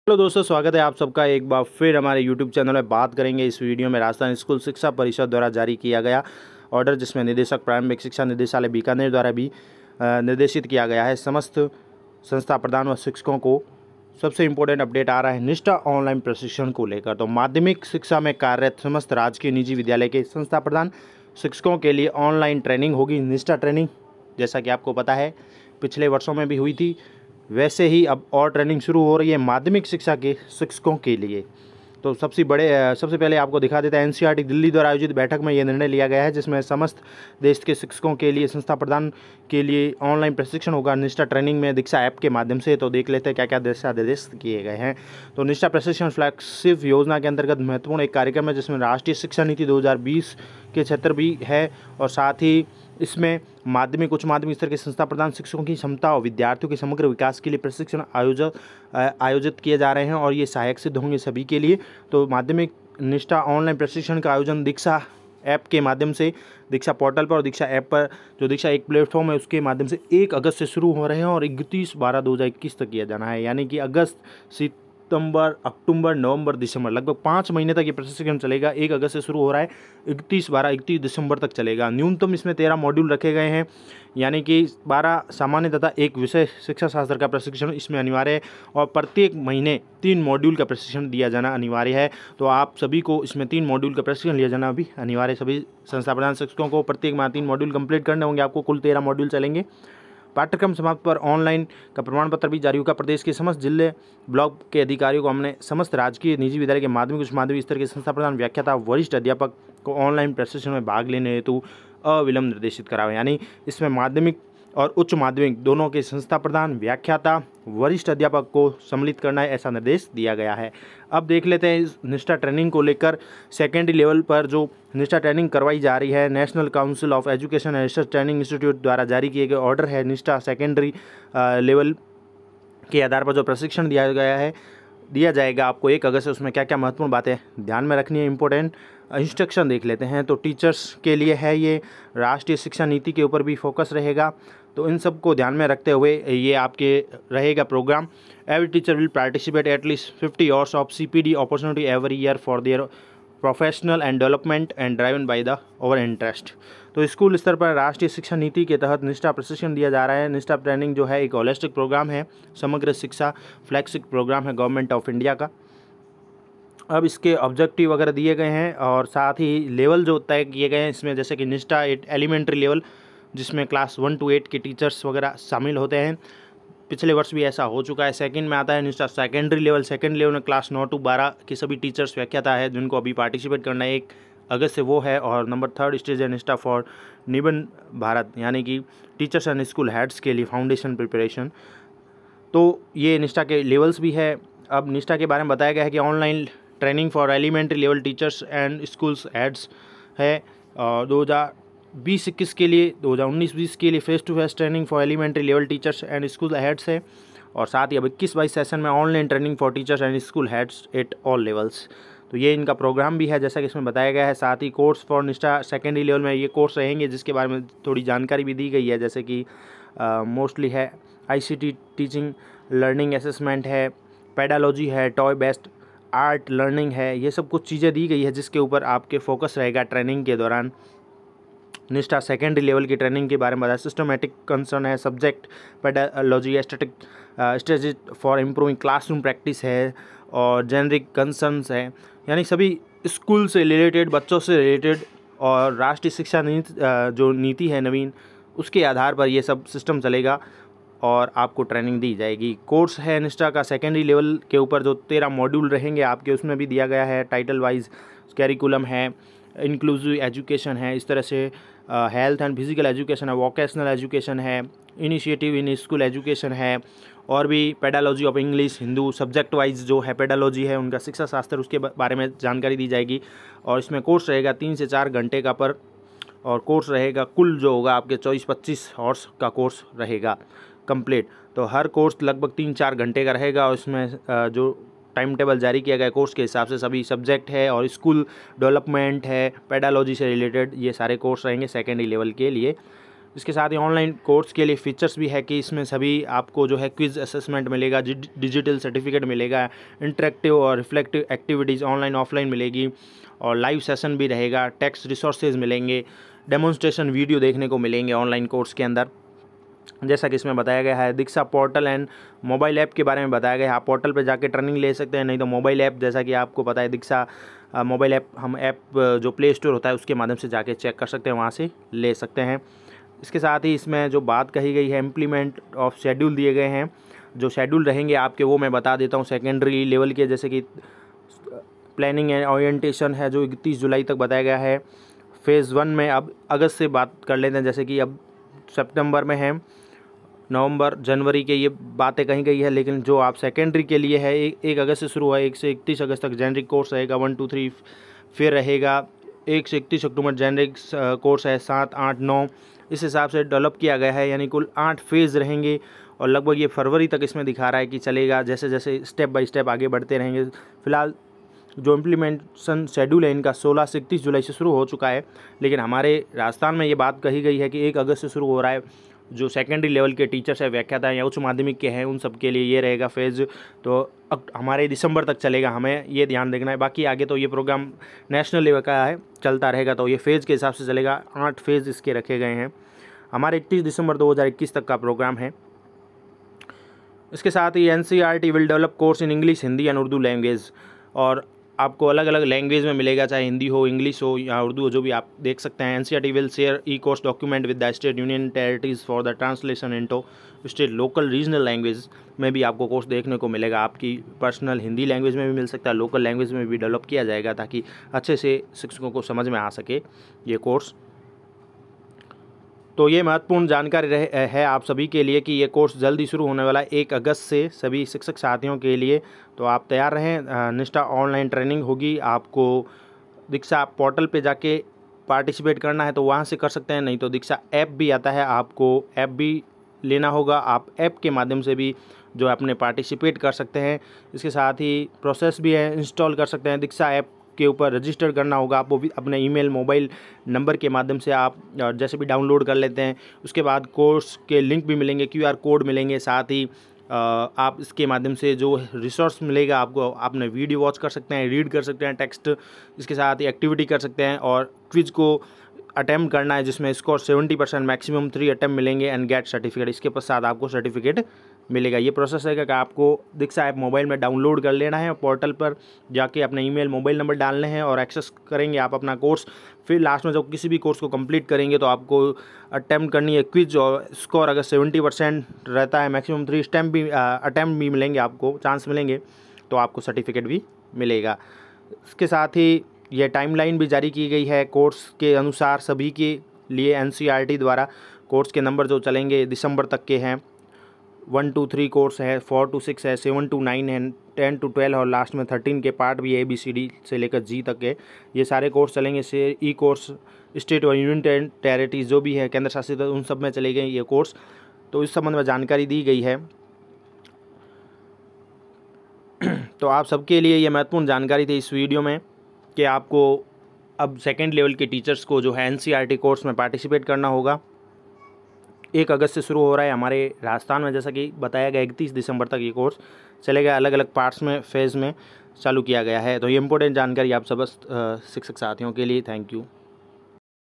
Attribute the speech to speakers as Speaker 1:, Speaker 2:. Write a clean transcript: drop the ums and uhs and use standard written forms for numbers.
Speaker 1: Hello दोस्तों, स्वागत है आप सबका एक बार फिर हमारे यूट्यूब चैनल में। बात करेंगे इस वीडियो में राजस्थान स्कूल शिक्षा परिषद द्वारा जारी किया गया ऑर्डर, जिसमें निदेशक प्रारंभिक शिक्षा निदेशालय बीकानेर द्वारा भी निर्देशित किया गया है समस्त संस्था प्रधान व शिक्षकों को। सबसे इम्पोर्टेंट अपडेट आ रहा है निष्ठा ऑनलाइन प्रशिक्षण को लेकर। तो माध्यमिक शिक्षा में कार्यरत समस्त राजकीय निजी विद्यालय के संस्था प्रधान शिक्षकों के लिए ऑनलाइन ट्रेनिंग होगी। निष्ठा ट्रेनिंग जैसा कि आपको पता है पिछले वर्षों में भी हुई थी, वैसे ही अब और ट्रेनिंग शुरू हो रही है माध्यमिक शिक्षा के शिक्षकों के लिए। तो सबसे पहले आपको दिखा देता है एनसीईआरटी दिल्ली द्वारा आयोजित बैठक में यह निर्णय लिया गया है, जिसमें समस्त देश के शिक्षकों के लिए संस्था प्रदान के लिए ऑनलाइन प्रशिक्षण होगा निष्ठा ट्रेनिंग में दीक्षा ऐप के माध्यम से। तो देख लेते हैं क्या क्या दिशा निर्देश किए गए हैं। तो निष्ठा प्रशिक्षण फ्लैगशिप योजना के अंतर्गत महत्वपूर्ण एक कार्यक्रम है, जिसमें राष्ट्रीय शिक्षा नीति 2020 के क्षेत्र भी है और साथ ही इसमें माध्यमिक उच्च माध्यमिक स्तर के संस्था प्रदान शिक्षकों की क्षमता और विद्यार्थियों के समग्र विकास के लिए प्रशिक्षण आयोजित किए जा रहे हैं और ये सहायक सिद्ध होंगे सभी के लिए। तो माध्यमिक निष्ठा ऑनलाइन प्रशिक्षण का आयोजन दीक्षा ऐप के माध्यम से, दीक्षा पोर्टल पर और दीक्षा ऐप पर, जो दीक्षा एक प्लेटफॉर्म है उसके माध्यम से 1 अगस्त से शुरू हो रहे हैं और 31/12/2021 तक किया जाना है। यानी कि अगस्त, सितंबर, अक्टूबर, नवंबर, दिसंबर, लगभग 5 महीने तक ये प्रशिक्षण चलेगा। 1 अगस्त से शुरू हो रहा है, 31 दिसंबर तक चलेगा। न्यूनतम इसमें 13 मॉड्यूल रखे गए हैं, यानी कि 12 सामान्य तथा 1 विषय शिक्षा शास्त्र का प्रशिक्षण इसमें अनिवार्य है और प्रत्येक महीने 3 मॉड्यूल का प्रशिक्षण दिया जाना अनिवार्य है। तो आप सभी को इसमें 3 मॉड्यूल का प्रशिक्षण लिया जाना भी अनिवार्य है। सभी संस्था प्रधान शिक्षकों को प्रत्येक माह 3 मॉड्यूल कंप्लीट करने होंगे। आपको कुल 13 मॉड्यूल चलेंगे। पाठ्यक्रम समाप्त पर ऑनलाइन का प्रमाण पत्र भी जारी होगा। प्रदेश के समस्त जिले ब्लॉक के अधिकारियों को हमने समस्त राजकीय निजी विद्यालय के माध्यमिक उच्च माध्यमिक स्तर के संस्था प्रधान व्याख्याता वरिष्ठ अध्यापक को ऑनलाइन प्रशिक्षण में भाग लेने हेतु अविलंब निर्देशित करा हुआ। यानी इसमें माध्यमिक और उच्च माध्यमिक दोनों के संस्था प्रधान व्याख्याता वरिष्ठ अध्यापक को सम्मिलित करना है, ऐसा निर्देश दिया गया है। अब देख लेते हैं इस निष्ठा ट्रेनिंग को लेकर सेकेंडरी लेवल पर जो निष्ठा ट्रेनिंग करवाई जा रही है। National council of education and research training institute द्वारा जारी किए गए ऑर्डर है। निष्ठा सेकेंडरी लेवल के आधार पर जो प्रशिक्षण दिया जाएगा आपको 1 अगस्त से, उसमें क्या क्या महत्वपूर्ण बातें ध्यान में रखनी है, इंपॉर्टेंट इंस्ट्रक्शन देख लेते हैं। तो टीचर्स के लिए है ये, राष्ट्रीय शिक्षा नीति के ऊपर भी फोकस रहेगा। तो इन सब को ध्यान में रखते हुए ये आपके रहेगा programme. Every teacher will participate at least 50 hours of CPD opportunity every year for their professional and development and driven by the over interest. तो स्कूल स्तर पर राष्ट्रीय शिक्षा नीति के तहत निष्ठा प्रशिक्षण दिया जा रहा है। निष्ठा ट्रेनिंग जो है एक होलिस्टिक प्रोग्राम है, समग्र शिक्षा फ्लैगशिप प्रोग्राम है गवर्नमेंट ऑफ इंडिया का। अब इसके ऑब्जेक्टिव वगैरह दिए गए हैं और साथ ही लेवल जो तय किए गए हैं इसमें, जैसे कि निष्ठा एलिमेंट्री लेवल, जिसमें क्लास 1 to 8 के टीचर्स वगैरह शामिल होते हैं। पिछले वर्ष भी ऐसा हो चुका है। सेकंड में आता है निष्ठा सेकेंडरी लेवल। सेकंड लेवल में क्लास 9 to 12 के सभी टीचर्स व्याख्याता है जिनको अभी पार्टिसिपेट करना है 1 अगस्त से, वो है। और नंबर 3 स्टेज है निष्ठा फॉर निबंध भारत, यानी कि टीचर्स एंड स्कूल हेड्स के लिए फाउंडेशन प्रिपरेशन। तो ये निष्ठा के लेवल्स भी है। अब निष्ठा के बारे में बताया गया है कि online training for elementary level teachers and schools heads है। 2020-21 के लिए, 2019-20 के लिए face to face training for elementary level teachers and school heads है। और साथ ही अब 21-22 सेशन में online training for teachers and school heads at all levels. तो ये इनका प्रोग्राम भी है जैसा कि इसमें बताया गया है। साथ ही कोर्स फॉर निष्ठा सेकेंडरी लेवल में ये कोर्स रहेंगे, जिसके बारे में थोड़ी जानकारी भी दी गई है, जैसे कि मोस्टली है ICT टीचिंग लर्निंग असेसमेंट है, पेडालॉजी है, टॉय बेस्ड आर्ट लर्निंग है। ये सब कुछ चीज़ें दी गई है जिसके ऊपर आपके फोकस रहेगा ट्रेनिंग के दौरान। निष्ठा सेकेंडरी लेवल की ट्रेनिंग के बारे में बताया। सिस्टमेटिक कंसर्न है, subject pedology, strategy for improving classroom practice है और जेनरिक कंसर्न्स है, यानी सभी स्कूल से रिलेटेड, बच्चों से रिलेटेड और राष्ट्रीय शिक्षा नीति जो नीति है नवीन, उसके आधार पर ये सब सिस्टम चलेगा और आपको ट्रेनिंग दी जाएगी। कोर्स है निष्ठा का सेकेंडरी लेवल के ऊपर जो 13 मॉड्यूल रहेंगे आपके, उसमें भी दिया गया है टाइटल वाइज कैरिकुलम है, इंक्लूसिव एजुकेशन है, इस तरह से हेल्थ एंड फिजिकल एजुकेशन है, वोकेशनल एजुकेशन है, इनिशिएटिव इन स्कूल एजुकेशन है और भी pedology of English Hindu subject wise जो है पेडालॉजी है उनका शिक्षा शास्त्र, उसके बारे में जानकारी दी जाएगी। और इसमें कोर्स रहेगा 3 से 4 घंटे का पर, और कोर्स रहेगा कुल जो होगा आपके 24-25 आवर्स का कोर्स रहेगा कंप्लीट। तो हर कोर्स लगभग 3-4 घंटे का रहेगा और इसमें जो टाइम टेबल जारी किया गया कोर्स के हिसाब से सभी सब्जेक्ट है और स्कूल डेवलपमेंट है, पेडालॉजी से रिलेटेड ये सारे कोर्स रहेंगे सेकेंडरी लेवल के लिए। इसके साथ ही ऑनलाइन कोर्स के लिए फीचर्स भी है कि इसमें सभी आपको जो है क्विज़ असेसमेंट मिलेगा, डिजिटल सर्टिफिकेट मिलेगा, इंटरेक्टिव और रिफ्लेक्टिव एक्टिविटीज़ ऑनलाइन ऑफलाइन मिलेगी और लाइव सेशन भी रहेगा, टेक्स्ट रिसोर्सेज मिलेंगे, डेमोन्स्ट्रेशन वीडियो देखने को मिलेंगे ऑनलाइन कोर्स के अंदर। जैसा कि इसमें बताया गया है, दीक्षा पोर्टल एंड मोबाइल ऐप के बारे में बताया गया है। आप पोर्टल पे जाके ट्रेनिंग ले सकते हैं, नहीं तो मोबाइल ऐप, जैसा कि आपको पता है दीक्षा मोबाइल ऐप हम ऐप जो प्ले स्टोर होता है उसके माध्यम से जाके चेक कर सकते हैं, वहाँ से ले सकते हैं। इसके साथ ही इसमें जो बात कही गई है, इम्प्लीमेंट ऑफ शेड्यूल दिए गए हैं, जो शेड्यूल रहेंगे आपके वो मैं बता देता हूँ। सेकेंडरी लेवल के जैसे कि प्लानिंग एंड ओरिएंटेशन है जो 31 जुलाई तक बताया गया है। फ़ेज़ 1 में अब अगस्त से बात कर लेते हैं, जैसे कि अब सितंबर में है, नवंबर जनवरी के ये बातें कही गई है, लेकिन जो आप सेकेंडरी के लिए है 1 अगस्त से शुरू है, 1 से 31 अगस्त तक जेनरिक कोर्स रहेगा 1 2 3, फिर रहेगा 1 से 31 अक्टूबर जेनरिक कोर्स है 7 8 9, इस हिसाब से डेवलप किया गया है, यानी कुल 8 फेज़ रहेंगे और लगभग ये फरवरी तक इसमें दिखा रहा है कि चलेगा, जैसे जैसे स्टेप बाय स्टेप आगे बढ़ते रहेंगे। फिलहाल जो इम्प्लीमेंटेशन शेड्यूल है इनका 16 से 31 जुलाई से शुरू हो चुका है, लेकिन हमारे राजस्थान में ये बात कही गई है कि 1 अगस्त से शुरू हो रहा है। जो सेकेंडरी लेवल के टीचर्स है, व्याख्याता या उच्च माध्यमिक के हैं, उन सब के लिए ये रहेगा फेज़, तो हमारे दिसंबर तक चलेगा, हमें ये ध्यान देखना है। बाकी आगे तो ये प्रोग्राम नेशनल लेवल का है, चलता रहेगा, तो ये फेज़ के हिसाब से चलेगा। 8 फेज़ इसके रखे गए हैं। हमारे 31 दिसंबर 2021 तक का प्रोग्राम है। इसके साथ ही NCERT will develop course in English, Hindi and Urdu language, और आपको अलग अलग लैंग्वेज में मिलेगा, चाहे हिंदी हो, इंग्लिश हो या उर्दू हो, जो भी आप देख सकते हैं। NCERT will share E course document with the state union territories for the translation into state local regional language में भी आपको कोर्स देखने को मिलेगा। आपकी पर्सनल हिंदी लैंग्वेज में भी मिल सकता है, लोकल लैंग्वेज में भी डेवलप किया जाएगा ताकि अच्छे से शिक्षकों को समझ में आ सके ये कोर्स। तो ये महत्वपूर्ण जानकारी है आप सभी के लिए कि ये कोर्स जल्दी शुरू होने वाला है 1 अगस्त से सभी शिक्षक साथियों के लिए, तो आप तैयार रहें। निष्ठा ऑनलाइन ट्रेनिंग होगी, आपको दीक्षा पोर्टल पे जाके पार्टिसिपेट करना है तो वहाँ से कर सकते हैं, नहीं तो दीक्षा ऐप भी आता है, आपको ऐप भी लेना होगा, आप ऐप के माध्यम से भी जो अपने पार्टिसिपेट कर सकते हैं। इसके साथ ही प्रोसेस भी है, इंस्टॉल कर सकते हैं। दीक्षा ऐप के ऊपर रजिस्टर करना होगा आपको भी, अपने ईमेल मोबाइल नंबर के माध्यम से आप जैसे भी डाउनलोड कर लेते हैं। उसके बाद कोर्स के लिंक भी मिलेंगे, QR कोड मिलेंगे, साथ ही आप इसके माध्यम से जो रिसोर्स मिलेगा आपको, आपने वीडियो वॉच कर सकते हैं, रीड कर सकते हैं टेक्स्ट, इसके साथ ही एक्टिविटी कर सकते हैं और क्विज़ को अटैम्प्ट करना है जिसमें स्कोर 70% मैक्सिमम 3 अटैम्प्ट मिलेंगे एंड गेट सर्टिफिकेट। इसके पश्चात आपको सर्टिफिकेट मिलेगा। ये प्रोसेस है कि आपको दीक्षा ऐप मोबाइल में डाउनलोड कर लेना है, पोर्टल पर जाके अपने ईमेल मोबाइल नंबर डालने हैं और एक्सेस करेंगे आप अपना कोर्स। फिर लास्ट में जब किसी भी कोर्स को कंप्लीट करेंगे तो आपको अटैम्प्ट करनी है क्विज, और स्कोर अगर 70% रहता है, मैक्सिमम 3 अटैम्प्ट भी मिलेंगे, आपको चांस मिलेंगे, तो आपको सर्टिफिकेट भी मिलेगा। इसके साथ ही यह टाइमलाइन भी जारी की गई है कोर्स के अनुसार सभी के लिए। NCERT द्वारा कोर्स के नंबर जो चलेंगे दिसंबर तक के हैं, 1 to 3 कोर्स है, 4 to 6 है, 7 to 9 है, 10 to 12 और लास्ट में 13 के पार्ट भी ABCD से लेकर G तक के ये सारे कोर्स चलेंगे। से ई कोर्स स्टेट और यूनियन टेरिटरीज जो भी है केंद्र शासित उन सब में चले गए ये कोर्स, तो इस संबंध में जानकारी दी गई है। तो आप सबके लिए ये महत्वपूर्ण जानकारी थी इस वीडियो में कि आपको अब सेकेंड लेवल के टीचर्स को जो है NCERT कोर्स में पार्टिसिपेट करना होगा। 1 अगस्त से शुरू हो रहा है हमारे राजस्थान में, जैसा कि बताया गया 31 दिसंबर तक ये कोर्स चलेगा। अलग अलग पार्ट्स में फेज़ में चालू किया गया है। तो ये इंपॉर्टेंट जानकारी आप सब शिक्षक साथियों के लिए। Thank you.